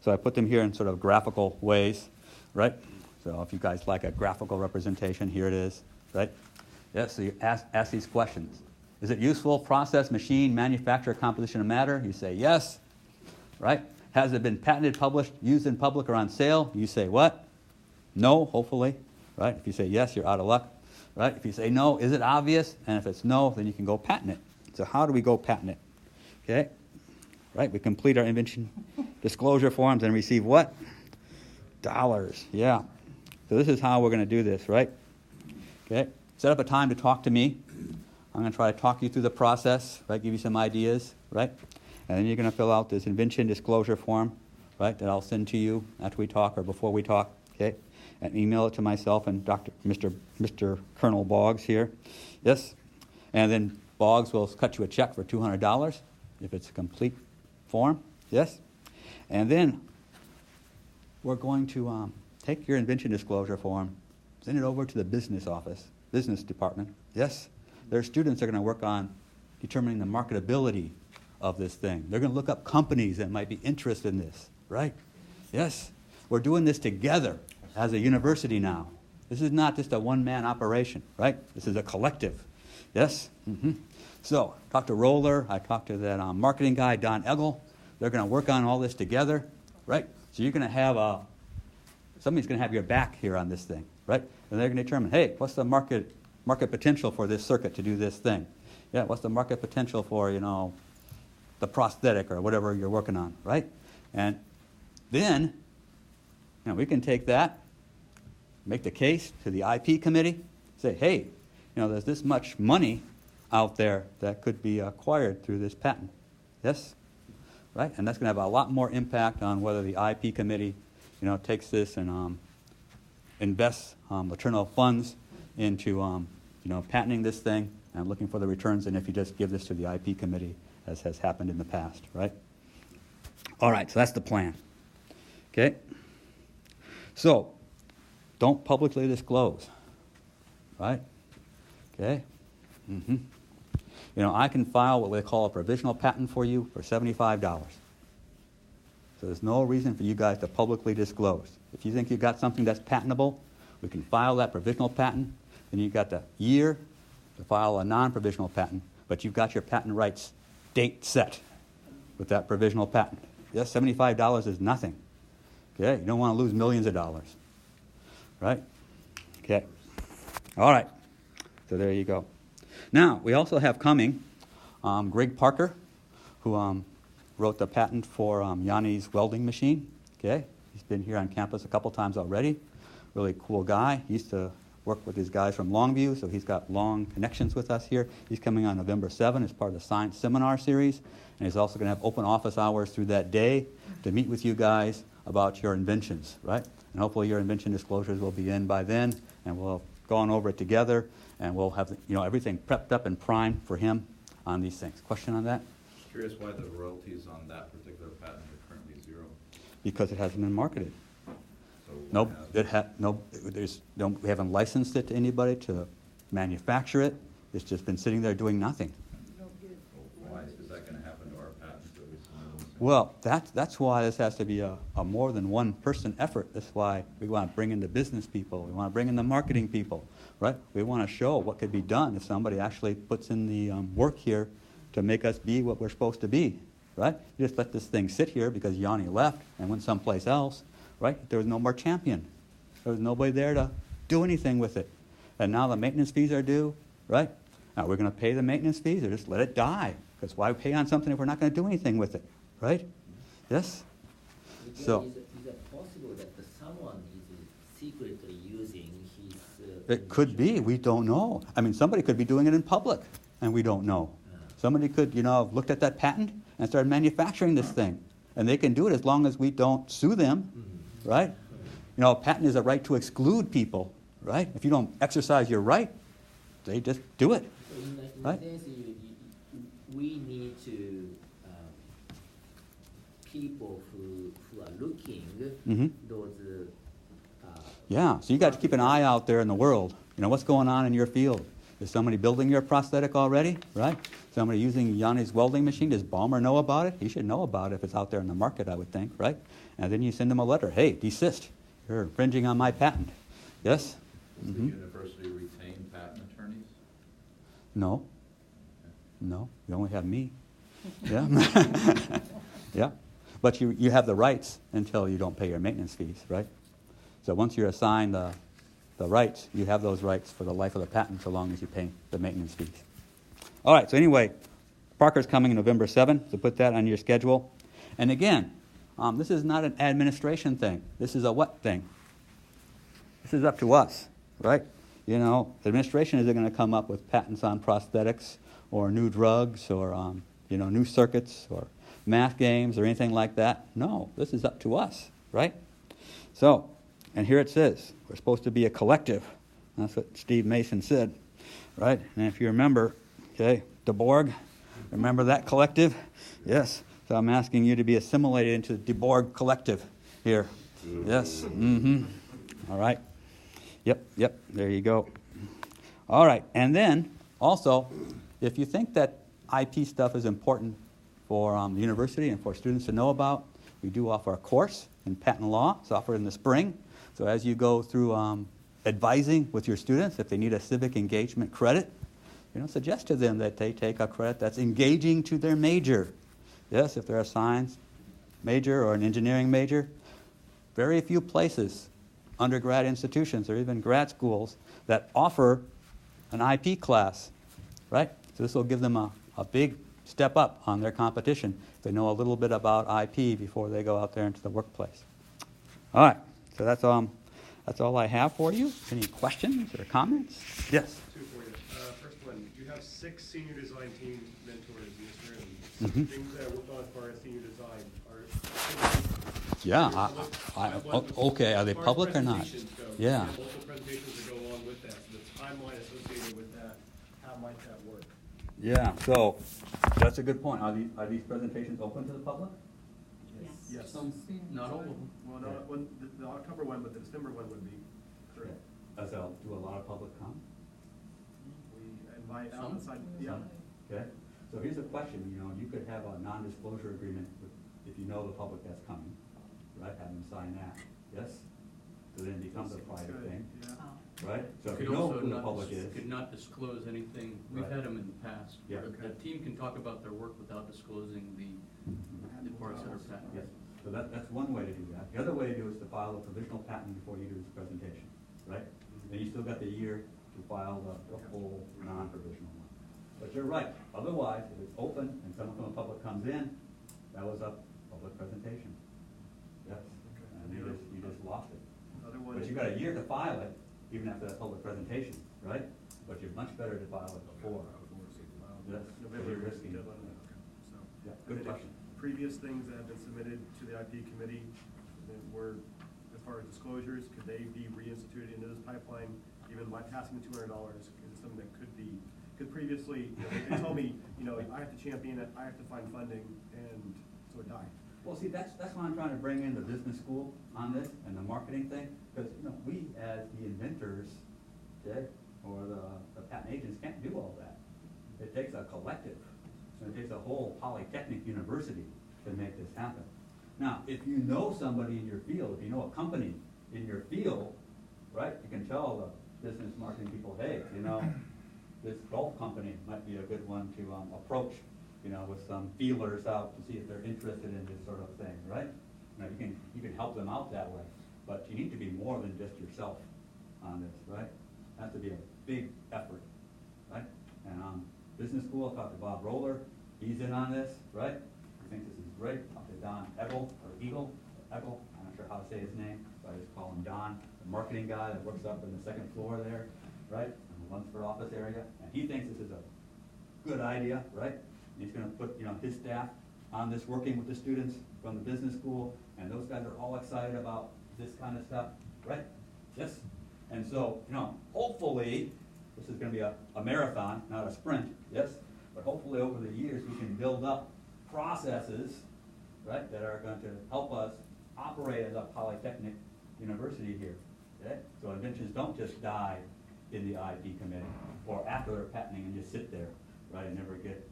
So I put them here in sort of graphical ways, right? So if you guys like a graphical representation, here it is, right? Yes, so you ask these questions. Is it useful, process, machine, manufacture, composition of matter? You say yes, right? Has it been patented, published, used in public, or on sale? You say what? No, hopefully, right? If you say yes, you're out of luck, right? If you say no, is it obvious? And if it's no, then you can go patent it. So how do we go patent it? Okay, right? We complete our invention disclosure forms and receive what? Dollars, yeah. So this is how we're going to do this, right? Okay, set up a time to talk to me. I'm going to try to talk you through the process, right? Give you some ideas, right? And then you're going to fill out this invention disclosure form, right? That I'll send to you after we talk or before we talk, okay? And email it to myself and Mr. Colonel Boggs here. Yes? And then Boggs will cut you a check for $200 if it's a complete form. Yes? And then we're going to take your invention disclosure form, send it over to the business department. Yes? Their students are going to work on determining the marketability of this thing. They're going to look up companies that might be interested in this, right? Yes? We're doing this together as a university now. This is not just a one-man operation, right? This is a collective. Yes? So, talked to Roller. I talked to that marketing guy, Don Eggle. They're going to work on all this together, right? So you're going to have somebody's going to have your back here on this thing, right? And they're going to determine, hey, what's the market potential for this circuit to do this thing? Yeah, what's the market potential for, the prosthetic or whatever you're working on, right? And then, we can take that, make the case to the IP committee, say, hey, there's this much money out there that could be acquired through this patent. Yes? Right? And that's going to have a lot more impact on whether the IP committee, takes this and invests LeTourneau funds into, patenting this thing and looking for the returns, and if you just give this to the IP committee, as has happened in the past, right? All right, so that's the plan. Okay? So, don't publicly disclose, right? Okay? Mm-hmm. I can file what they call a provisional patent for you for $75. So there's no reason for you guys to publicly disclose. If you think you've got something that's patentable, we can file that provisional patent, then you've got the year to file a non-provisional patent, but you've got your patent rights date set with that provisional patent. Yes, $75 is nothing. Okay, you don't want to lose millions of dollars. Right? Okay. All right. So there you go. Now, we also have coming Greg Parker, who wrote the patent for Yanni's welding machine. Okay? He's been here on campus a couple times already. Really cool guy. He used to work with these guys from Longview, so he's got long connections with us here. He's coming on November 7 as part of the Science Seminar Series, and he's also going to have open office hours through that day to meet with you guys about your inventions, right? And hopefully your invention disclosures will be in by then, and we'll have gone over it together, and we'll have everything prepped up and primed for him on these things. Question on that? Curious why the royalties on that particular patent are currently zero. Because it hasn't been marketed. So We haven't licensed it to anybody to manufacture it. It's just been sitting there doing nothing. why is that going to happen to our patents that we submitted? Well, that's why this has to be a more than one person effort. That's why we want to bring in the business people. We want to bring in the marketing people, right? We want to show what could be done if somebody actually puts in the work here to make us be what we're supposed to be, right? You just let this thing sit here because Yanni left and went someplace else, right? There was no more champion. There was nobody there to do anything with it. And now the maintenance fees are due, right? Now we're going to pay the maintenance fees or just let it die? Because why pay on something if we're not going to do anything with it, right? Yes? So Is it possible that someone is secretly using his... it could be. We don't know. I mean, somebody could be doing it in public, and we don't know. Somebody could, have looked at that patent and started manufacturing this thing. And they can do it as long as we don't sue them, right? A patent is a right to exclude people, right? If you don't exercise your right, they just do it. So in right? that sense, we need to people who are looking those. Yeah, so you got to keep an eye out there in the world. What's going on in your field? Is somebody building your prosthetic already, right? Somebody using Yanni's welding machine? Does Balmer know about it? He should know about it if it's out there in the market, I would think, right? And then you send them a letter. Hey, desist. You're infringing on my patent. Yes? Does the university retain patent attorneys? No. No. You only have me. Yeah. Yeah. But you have the rights until you don't pay your maintenance fees, right? So once you're assigned the rights, you have those rights for the life of the patent so long as you pay the maintenance fees. All right, so anyway, Parker's coming November 7th, so put that on your schedule. And again, this is not an administration thing. This is a what thing? This is up to us, right? The administration isn't going to come up with patents on prosthetics or new drugs or, new circuits or math games or anything like that. No, this is up to us, right? So, and here it says, we're supposed to be a collective. That's what Steve Mason said, right? And if you remember, okay, DeBorg, remember that collective? Yes. So I'm asking you to be assimilated into the DeBorg collective here. Yes. All right. Yep. There you go. All right. And then also, if you think that IP stuff is important for the university and for students to know about, we do offer a course in patent law. It's offered in the spring. So as you go through advising with your students, if they need a civic engagement credit, suggest to them that they take a credit that's engaging to their major. Yes, if they're a science major or an engineering major, very few places, undergrad institutions or even grad schools, that offer an IP class, right? So this will give them a big step up on their competition if they know a little bit about IP before they go out there into the workplace. All right, so that's all I have for you. Any questions or comments? Yes? Two for you. First one, you have have 6 senior design team mentors in this room. Mhm. Things that I worked on as far as senior design are. Yeah, okay, are they As far as public or not? presentations go, Yeah. Multiple presentations that go along with that, so the timeline associated with that, how might that work? Yeah, so, that's a good point. Are these presentations open to the public? Yes. Not all of them. Well, not, one, the October one, but the December one would be, correct. So, do a lot of public come? We invite Some. outside, yeah. Okay, so here's a question, you could have a non-disclosure agreement if you know the public that's coming, right, have them sign that, yes? So then it becomes a private Good, thing, yeah. right? So if Could you know also who the not public is. could not disclose anything. We've Right. had them in the past. Yeah. where The team can talk about their work without disclosing the parts that are patented. Yes, so that's one way to do that. The other way to do is to file a provisional patent before you do this presentation, right? Then you still got the year to file the full non-provisional one. But you're right, otherwise, if it's open and someone from the public comes in, that was a public presentation. Yes, and you just lost it. Other one. But you got a year to file it, even after that public presentation, right? But you're much better to file it before. Yes, November you're risking. deadline, okay, so. Yeah, And good then question. Previous things that have been submitted to the IP committee that were, as far as disclosures, could they be reinstituted into this pipeline, even by passing the $200? Is it something that could previously, they told me, I have to champion it, I have to find funding, and so it died. Well, see, that's why I'm trying to bring in the business school on this and the marketing thing, because, we as the inventors, okay, or the patent agents can't do all that. It takes a collective, and it takes a whole polytechnic university to make this happen. Now, if you know somebody in your field, if you know a company in your field, right, you can tell the business marketing people, hey, this golf company might be a good one to approach, with some feelers out to see if they're interested in this sort of thing, right? You can help them out that way, but you need to be more than just yourself on this, right? It has to be a big effort, right? And business school, I talked to Bob Roller, he's in on this, right? He thinks this is great. Talked to Don Eggle, I'm not sure how to say his name, but I just call him Don, the marketing guy that works up in the second floor there, right? In the Lunsford office area, and he thinks this is a good idea, right? He's gonna put, his staff on this, working with the students from the business school, and those guys are all excited about this kind of stuff, right? Yes? And so, hopefully, this is gonna be a marathon, not a sprint, yes? But hopefully over the years, we can build up processes, right, that are going to help us operate as a polytechnic university here, okay? So inventions don't just die in the IP committee, or after they're patenting and just sit there, right, and never get,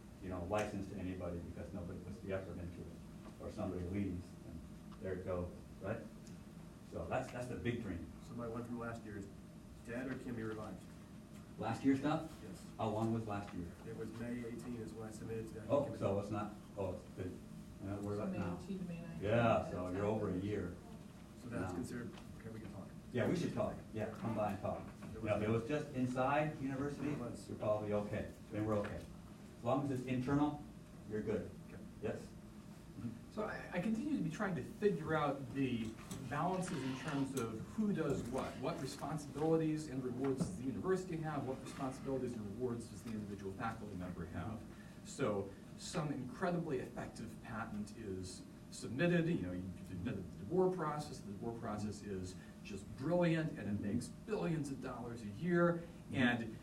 licensed to anybody because nobody puts the effort into it, or somebody leaves, and there it goes, right? So that's the big dream. So my one from last year is dead or can be revived? Last year's stuff? Yes. How long was last year? It was May 18 is when I submitted to that. Oh, committee. so it's not, it's good. We're So up May now. 18 to May 19. Yeah, so you're over a year. So that's No. considered, okay, we can talk. Yeah, we should talk. Yeah, come by and talk. If it was just inside university, you're probably okay. Then we're okay. As long as it's internal, you're good. Okay. Yes? So I continue to be trying to figure out the balances in terms of who does what responsibilities and rewards does the university have, what responsibilities and rewards does the individual faculty member have. So some incredibly effective patent is submitted, you submitted the DeBoer process. The DeBoer process is just brilliant and it makes billions of dollars a year, and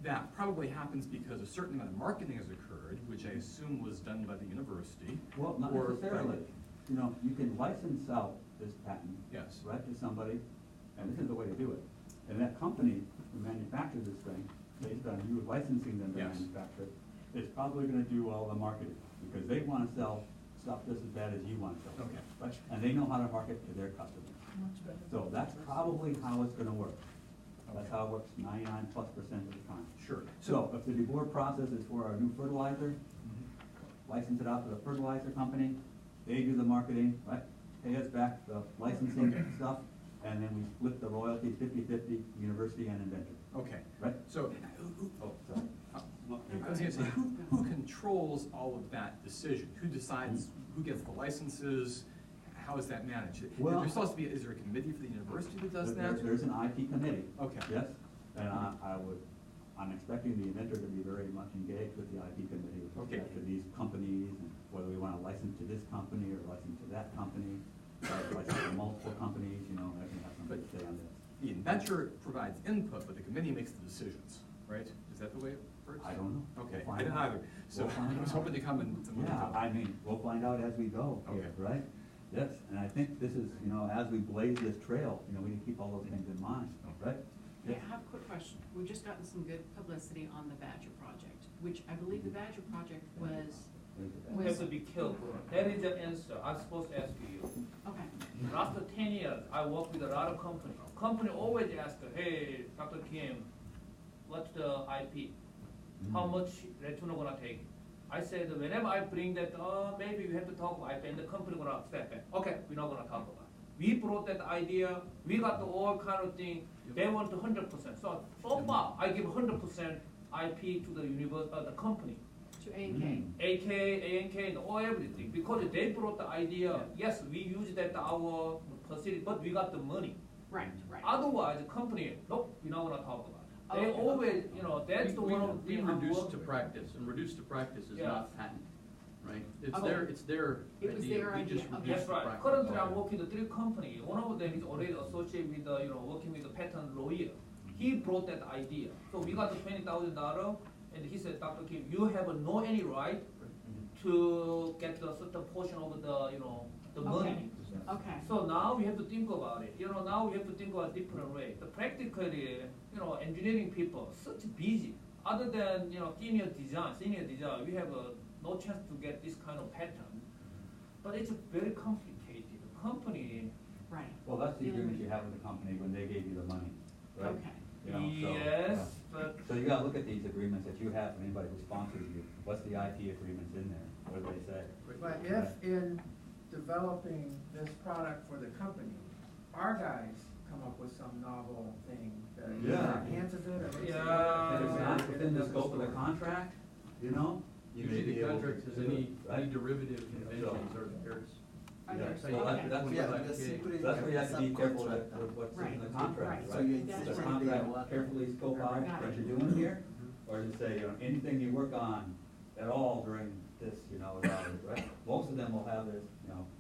that probably happens because a certain amount of marketing has occurred, which I assume was done by the university. Well, not or necessarily. You can license out this patent, Yes. right, to somebody, and this is the way to do it. And that company who manufactures this thing, based on you licensing them to Yes. manufacture it, is probably gonna do all the marketing, because they wanna sell stuff just as bad as you wanna sell. Okay. Right? And they know how to market to their customers. Much better. So that's probably how it's gonna work. That's how it works 99+% of the time. Sure. So if the DeBoer process is for our new fertilizer, license it out to the fertilizer company, they do the marketing, right? Pay us back the licensing stuff, and then we split the royalties 50-50, university and inventor, Okay. right? So, Oh, sorry. I was gonna say, who controls all of that decision? Who decides who gets the licenses? How is that managed? Well- There's supposed to be, is there a committee for the university that does There's that? an IP committee. Okay. Yes, and I would I'm expecting the inventor to be very much engaged with the IP committee with Okay. respect to these companies, and whether we want to license to this company or license to that company, license to multiple companies, you know, I can have something to say on this. The inventor provides input, but the committee makes the decisions, right? Is that the way it works? I don't know. Okay, We'll I didn't find out. either. So We'll find I was out. hoping to come and. Yeah, I mean, we'll find out as we go here, Okay. right? Yes, and I think this is, you know, as we blaze this trail, you know, we need to keep all those things in mind, right? Yeah, I have a quick question. We've just gotten some good publicity on the Badger project, which I believe the Badger project was, You have to be careful. That is the answer I'm supposed to ask you. okay, Last 10 years, I work with a lot of companies. Company always ask, hey, Dr. Kim, what's the IP? How much LeTourneau gonna take? I said, whenever I bring that, maybe we have to talk about IP, and the company gonna step back. Okay, we're not gonna talk about it. We brought that idea, we got the all kind of thing, they want 100%. So far, I give 100% IP to the the company. to A&K. AK, ANK, and all everything, because they brought the idea, yes, we use that our facility, but we got the money. Right, right. Otherwise, the company, nope, we're not gonna talk about it. They Okay. always, you know, that's the one of the We things I'm reduce to working. practice, and reduce to practice is Yeah. not patent, right? It's Okay. their It was idea, their we just idea, okay. reduce That's to right. practice. Currently, I'm working with 3 companies. One of them is already associated with the, working with the patent lawyer. He brought that idea. So we got the $20,000, and he said, Dr. Kim, you have no any right to get a certain portion of the, the money. Okay. So now we have to think about it. Now we have to think about a different way. The practically, engineering people such busy. Other than senior design, we have no chance to get this kind of pattern. But it's very complicated. The company. Right. Well, that's the agreement you have with the company when they gave you the money, right? Okay. You know, so, Yes, but So you gotta look at these agreements that you have from anybody who sponsors you. What's the IP agreements in there? What do they say? But if in developing this product for the company, our guys come up with some novel thing that Yeah. enhances it or makes it Yeah. better, If it's not within the scope of the contract, you know? you may Usually be the able contract to has do any it, right? derivative inventions or theirs. Are Yeah, there- so okay. that's Yeah, what because you put it in that's where you have to be a careful subcontract. with what's in Right. the contract, Right. right? So you That's Does the insist right. contract carefully scope out Got what it. you're doing here? Or does it say, anything you work on at all during this, is ours, right? Most of them will have this,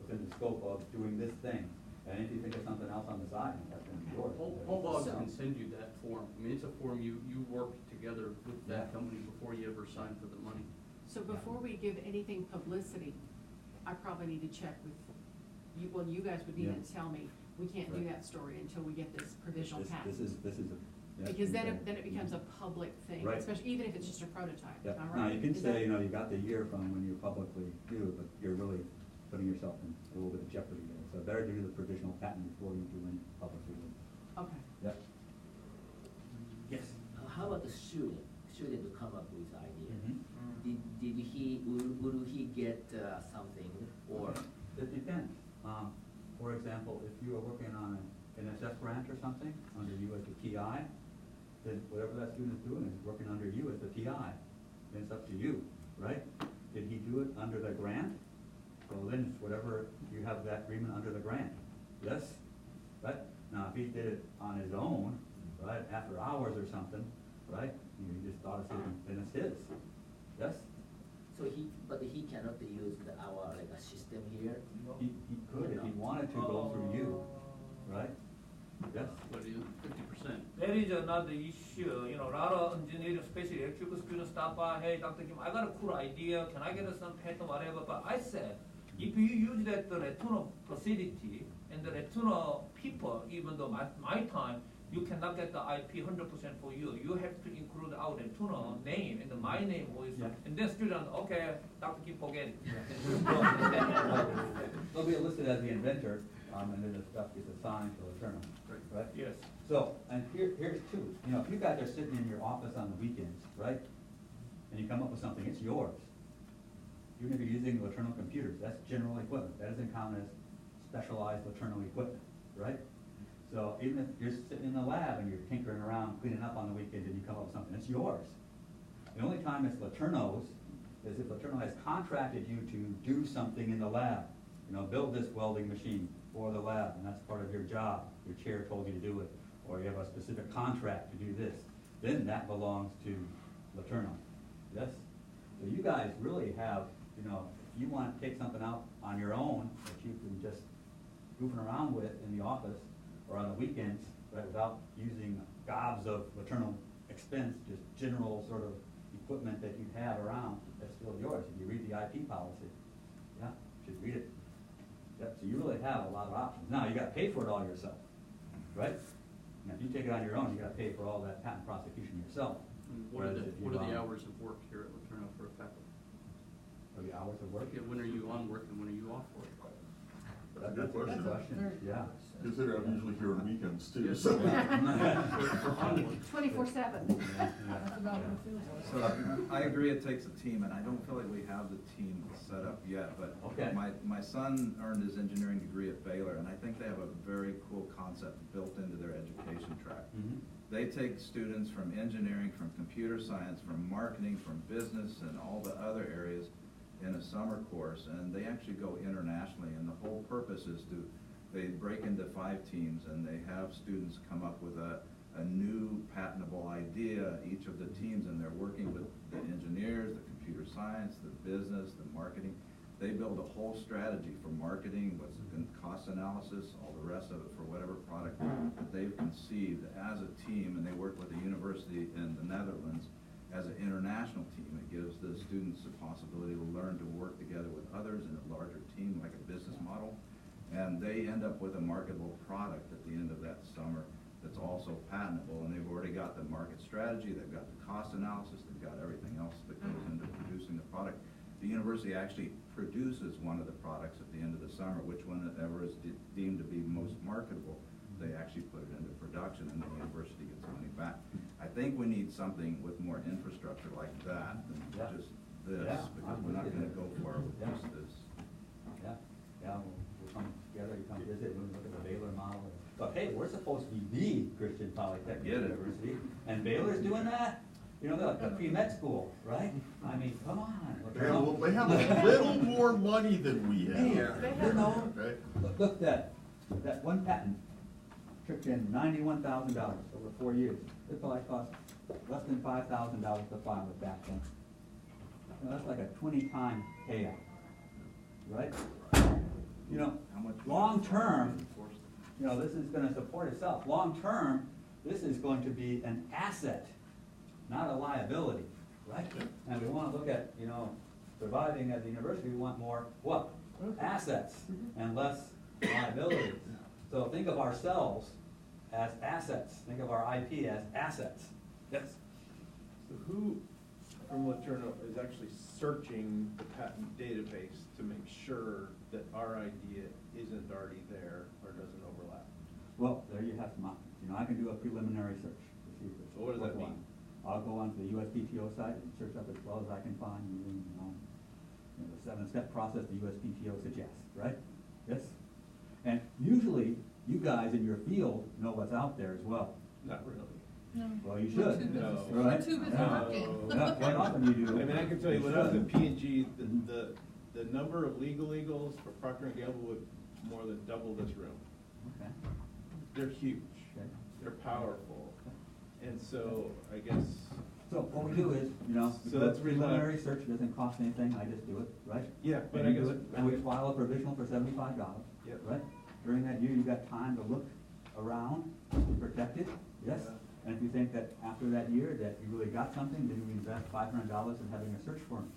within the scope of doing this thing. And if you think of something else on the side, that's gonna be yours. Whole Bogs So- can send you that form. I mean, it's a form you work together with Yeah. that company before you ever sign for the money. So before we give anything publicity, I probably need to check with you, well, you guys would need Yeah. to tell me, we can't do Right. that story until we get this provisional This patent. is a. yeah, Because then okay. it becomes a public thing, Right. especially, even if it's just a prototype, Yeah, all now right? you can Is say, that- you got the year from when you publicly do it, but you're really putting yourself in a little bit of jeopardy there. So better do the provisional patent before you do any public release. Okay. Yep. Yes. How about the student? Student to come up with idea. Mhm. Will he get something or? It depends. For example, if you are working on an NSF grant or something, under you as the PI, then whatever that student is doing is working under you as the PI. Then it's up to you, right? Did he do it under the grant? Well, then it's whatever, you have that agreement under the grant. Yes? Right? Now, if he did it on his own, right, after hours or something, right, you just thought it's his, then it's his. Yes? So but he cannot use our like a system here. He could if he wanted to go through you, right? Yes? What do you, 50%? there is another issue. A lot of engineering, especially electrical students, stop by. Hey, Dr. Kim, I got a cool idea. Can I get some patent, whatever? But I said, if you use that LeTourneau facility and the LeTourneau people, even though my time, you cannot get the IP 100% for you. You have to include our LeTourneau name and my name also. Yeah. And then student, okay, Dr. Kim, forget it. They'll be listed as the inventor, and then the stuff gets assigned to LeTourneau, right? Yes. So, and here's two, if you guys are sitting in your office on the weekends, right? And you come up with something, it's yours. You're gonna be using LeTourneau computers, that's general equipment, that doesn't count as specialized LeTourneau equipment, right? So even if you're sitting in the lab and you're tinkering around, cleaning up on the weekend, and you come up with something, it's yours. The only time it's LeTourneau's is if LeTourneau has contracted you to do something in the lab. Build this welding machine for the lab, and that's part of your job. Your chair told you to do it, or you have a specific contract to do this. then that belongs to LeTourneau. Yes? So you guys really have, you know, if you want to take something out on your own that you can just goofing around with in the office or on the weekends, right, without using gobs of LeTourneau expense, just general sort of equipment that you have around, that's still yours. If you read the IP policy, yeah, you should read it. Yep, so you really have a lot of options. Now, you got to pay for it all yourself, right? And if you take it on your own, you got to pay for all that patent prosecution yourself. What are Whereas if you, the hours of work here at LeTourneau for a faculty? What are the hours of work? Yeah, when are you on work and when are you off work? That's a good question, yeah. Consider I'm usually here on weekends too, so. For onward. 24/7. So I agree it takes a team, and I don't feel like we have the team set up yet, but Okay. my son earned his engineering degree at Baylor, and I think they have a very cool concept built into their education track. Mhm. They take students from engineering, from computer science, from marketing, from business, and all the other areas in a summer course, and they actually go internationally, and the whole purpose is they break into 5 teams, and they have students come up with a new patentable idea, each of the teams, and they're working with the engineers, the computer science, the business, the marketing. They build a whole strategy for marketing, what's the cost analysis, all the rest of it for whatever product that they've conceived as a team, and they work with a university in the Netherlands as an international team. It gives the students the possibility to learn to work together with others in a larger team, like a business model. And they end up with a marketable product at the end of that summer that's also patentable, and they've already got the market strategy, they've got the cost analysis, they've got everything else that goes into producing the product. The university actually produces one of the products at the end of the summer, which whenever is deemed to be most marketable, they actually put it into production, and the university gets money back. I think we need something with more infrastructure like that than just this, Yeah, because I'm we're not with you gonna there. go far with Yeah. just this. Yeah, yeah, we'll come together, you come visit, we'll look at the Baylor model. But hey, we're supposed to be the Christian Polytechnic Get it. University, and Baylor's doing that? You know, they're like the pre-med school, right? I mean, come on. Yeah, well, they have a little more money than we have. You know, Okay? look, that one patent took in $91,000 over 4 years. It probably cost less than $5,000 to file it back then. You know, that's like a 20-time payout, right? You know, How much? long-term, you know, this is gonna support itself. Long-term, this is going to be an asset, not a liability, right? And we wanna look at, you know, surviving at the university, we want more, what? Assets and less liabilities. So think of ourselves as assets. Think of our IP as assets. Yes? So who from LeTourneau is actually searching the patent database to make sure that our idea isn't already there or doesn't overlap? Well, there you have some options. You know, I can do a preliminary search to see if it's So what does that worthwhile. mean? I'll go onto the USPTO site and search up as well as I can find using, you know, the 7-step process the USPTO suggests, right? Yes? And usually, you guys in your field know what's out there as well. Not really. No. Well, you should. No. Right? We're too busy Yeah. working. Yeah, quite often you do. I mean, I can tell you, You when I was should. at P&G, the number of legal eagles for Procter & Gamble would more than double this room. Okay. They're huge. Okay. They're powerful. And so, I guess, So what we do is, you know, So that's the reason I- preliminary search doesn't cost anything, I just do it, right? yeah, but And I you do guess. it, and we file a provisional for $75, Yep. right? During that year, you got time to look around, be protected, yes? Yeah. And if you think that after that year that you really got something, then you invest $500 in having a search firm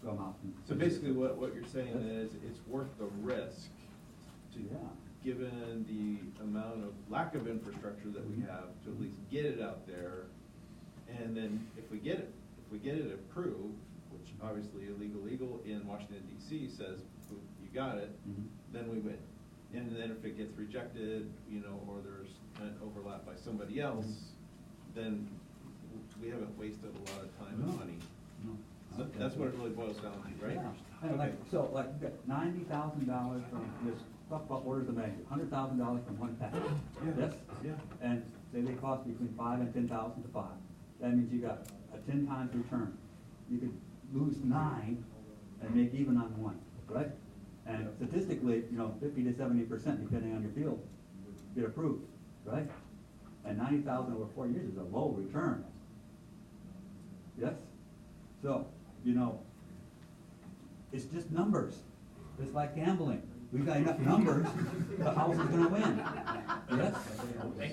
come out. And So basically, what you're saying is, it's worth the risk to, Yeah. given the amount of lack of infrastructure that we have, to at least get it out there. And then if we get it approved, which obviously illegal legal in Washington DC says, you got it, Mhm. then we win. And then if it gets rejected, you know, or there's an overlap by somebody else, then we haven't wasted a lot of time and No. money. No. So Okay. that's what it really boils down to, right? Yeah. And like, so like, you got $90,000 from this, talk about orders of magnitude, $100,000 from one patent. Yeah. Yes? Yeah. And say they cost between $5,000 and $10,000 to file. That means you got a 10 times return. You could lose 9 and make even on 1, right? And statistically, you know, 50 to 70%, depending on your field, get approved, right? and 90,000 over 4 years is a low return. Yes? So, you know, it's just numbers. It's like gambling. We've got enough numbers, the house is gonna win. Yes?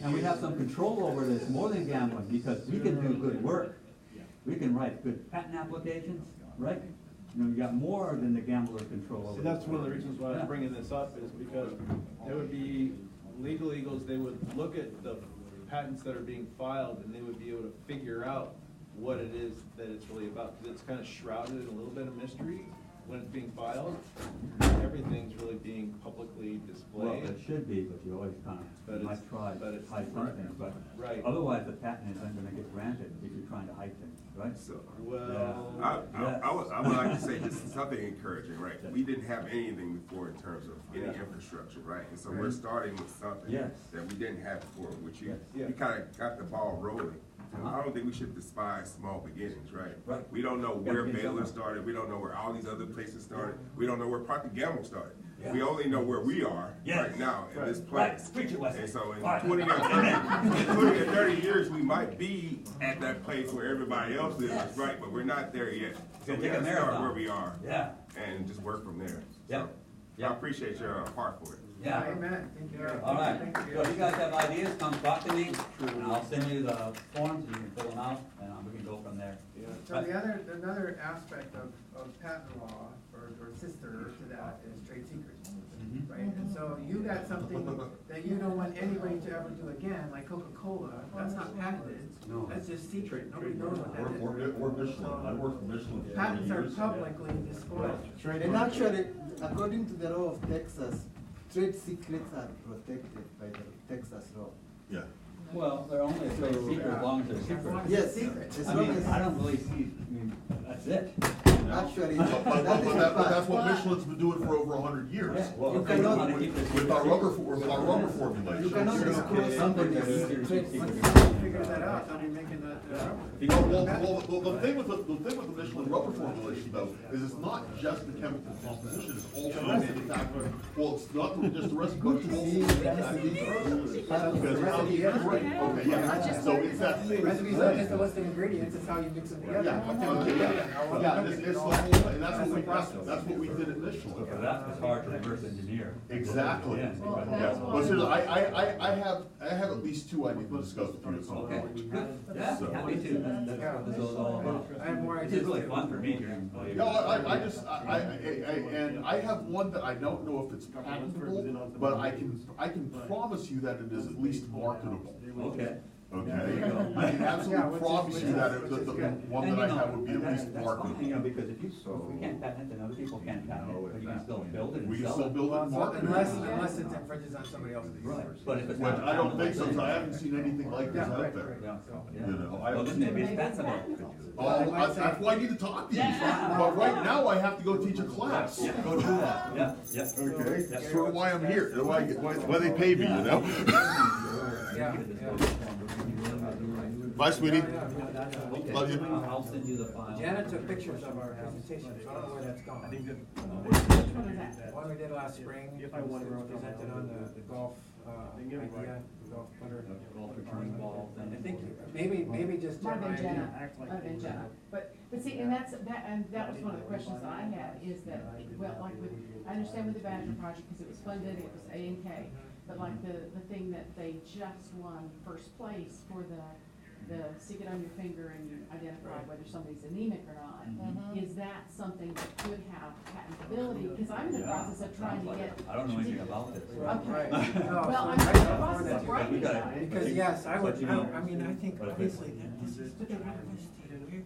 And we have some control over this, more than gambling, because we can do good work. We can write good patent applications, right? You know, you got more than the gambler control over. See, that's one of the reasons why I'm bringing this up, is because there would be legal eagles, they would look at the patents that are being filed, and they would be able to figure out what it is that it's really about, because it's kind of shrouded in a little bit of mystery when it's being filed. Everything's really being publicly displayed. Well, it should be, but you always kind of might try to hide something, but right. Otherwise the patent isn't gonna get granted if you're trying to hide things, right? So, well, I would like to say just something encouraging, right? We didn't have anything before in terms of any infrastructure, right? And so we're starting with something that we didn't have before, which you kind of got the ball rolling. I don't think we should despise small beginnings, right? We don't know where Baylor started. We don't know where all these other places started. We don't know where Procter & Gamble started. We only know where we are right now in this place. And so in 20 or 30 years, we might be at that place where everybody else is, right? But we're not there yet. So we got to start where we are and just work from there. So I appreciate your part for it. Yeah. Amen. Thank you. All right. So if you guys have ideas, come talk to me, and I'll send you the forms, and you can fill them out, and we can go from there. So another aspect of patent law, or sister to that, is trade secrets, right? And so you got something that you don't want anybody to ever do again, like Coca-Cola, that's not patented, that's just secret, nobody knows what that is. Or Michelin, I worked for Michelin for 20 Patents are years. publicly disclosed. And actually, according to the law of Texas, trade secrets are protected by the Texas law. Yeah. Well, they're only a trade secret as long as they're secret. Yes, I mean, I don't really see, I mean, that's it. Actually, but that's what Michelin's been doing for over 100 years. Well, you cannot, with our rubber formulation. You cannot disclose something that is trade secret. Figure that out, they'll be making the Well, the thing with the Michelin rubber formulation though is it's not just the chemical composition; it's also the manufacturing. Well, it's not just the recipe, but it's also the manufacturing. Right. Okay. Yeah. So it's that. Recipes not just a list of ingredients; it's how you mix them together. And that's what we did at Michelin. So that is hard to reverse engineer. Exactly. But seriously, I have at least 2 ideas to discuss with you at some point. Yeah, happy to. That's what this is all about. I have more This ideas. is really fun for me hearing. No, and I have one that I don't know if it's patentable, but I can promise you that it is at least marketable. Okay. Okay, I can absolutely promise you that the one that I have would be at least marketable. You know, because if we can't patent it, then other people can't patent it, but you can still build it and We can sell still it. build it and market it. Unless it infringes on somebody else's. Right, but if it's Which not. I don't think so, because I haven't seen anything like this out there. Yeah. You know, Well, then maybe it's patentable. Oh, that's why I need to talk to you. But right now, I have to go teach a class. Go do that. Yeah, yeah. Okay, that's sort of why I'm here, why they pay me, you know? Bye, sweetie. Love you. I'll send you the file. Janet took pictures of our presentation, so I don't know where that's gone. Which one is that? One we did last spring, it was presented on the golf, idea, the golf putter. Golf return balls. I think, maybe just Might have been Jenna. Jenna, might have been Jenna. But see, and that was one of the questions that I had, is that, well, like with, I understand with the Badger project, because it was funded, it was A&K, but like the thing that they just won first place for the stick it on your finger and you identify whether somebody's anemic or not, is that something that could have patentability? Because I'm in the process of trying to get. I don't know anything about this. Okay. No, Well, so I'm in the process of writing about it. Because yes, I would, But you know- I mean, I think obviously that this is the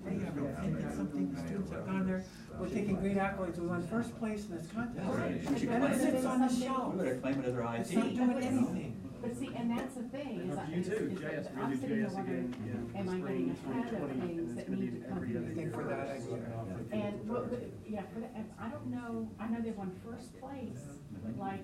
they have invented something, the students have gone there, we're taking great accolades, it was on first place in this contest. And it sits on the shelf. We better claim it as our IP. It's not doing anything. But see, and that's the thing, is You too, JS, I'm really sitting there JS wondering, again, am I getting ahead of things that need to come I through? think for that idea. And, well, but, yeah, for that, I don't know, I know they won first place, like,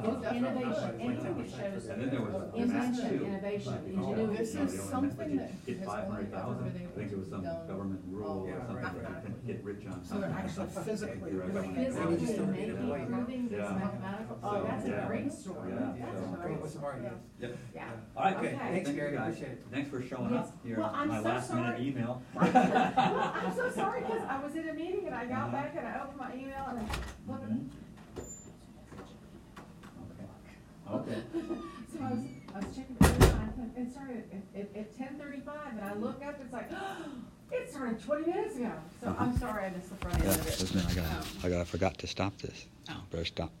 innovation, anything that shows And then there was a invention, too. innovation, Oh, ingenuity. This you know, is the only something method that you get has only 500,000. ever been I able think to it was be some done government rule all or over. something that you couldn't get get rich on So they're something. actually physically doing it. Physically They just don't need making, it later. proving this Yeah. mathematical, oh, that's a Yeah. great story. Yeah. That's So- a great What's the story. market? Yep. Yeah. All right, Okay. Thanks, Thank you, Gary, guys. appreciate it. Thanks for showing Yes. up here, Well, I'm my so last minute sorry. email. Well, I'm so sorry, cause I was in a meeting and I got back and I opened my email and I flipped it. Okay. So I was checking for the time, it started at 10:35, and I look up, it's like, it started 20 minutes ago. So I'm sorry I missed the front end of it. I forgot to stop this. Better stop.